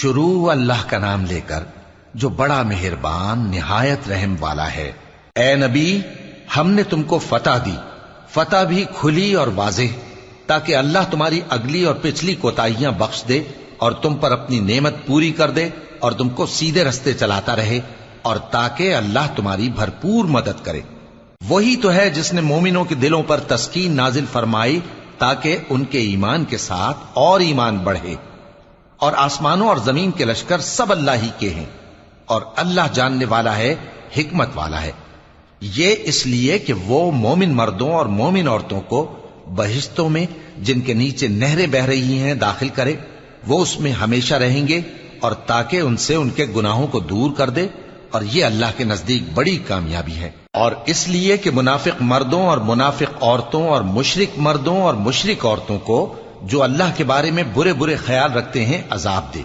شروع اللہ کا نام لے کر جو بڑا مہربان نہایت رحم والا ہے۔ اے نبی، ہم نے تم کو فتح دی، فتح بھی کھلی اور واضح، تاکہ اللہ تمہاری اگلی اور پچھلی کوتاہیاں بخش دے اور تم پر اپنی نعمت پوری کر دے اور تم کو سیدھے رستے چلاتا رہے، اور تاکہ اللہ تمہاری بھرپور مدد کرے۔ وہی تو ہے جس نے مومنوں کے دلوں پر تسکین نازل فرمائی تاکہ ان کے ایمان کے ساتھ اور ایمان بڑھے، اور آسمانوں اور زمین کے لشکر سب اللہ ہی کے ہیں، اور اللہ جاننے والا ہے، حکمت والا ہے۔ یہ اس لیے کہ وہ مومن مردوں اور مومن عورتوں کو بہشتوں میں جن کے نیچے نہریں بہ رہی ہیں داخل کرے، وہ اس میں ہمیشہ رہیں گے، اور تاکہ ان سے ان کے گناہوں کو دور کر دے، اور یہ اللہ کے نزدیک بڑی کامیابی ہے۔ اور اس لیے کہ منافق مردوں اور منافق عورتوں اور مشرک مردوں اور مشرک عورتوں کو جو اللہ کے بارے میں برے برے خیال رکھتے ہیں عذاب دے۔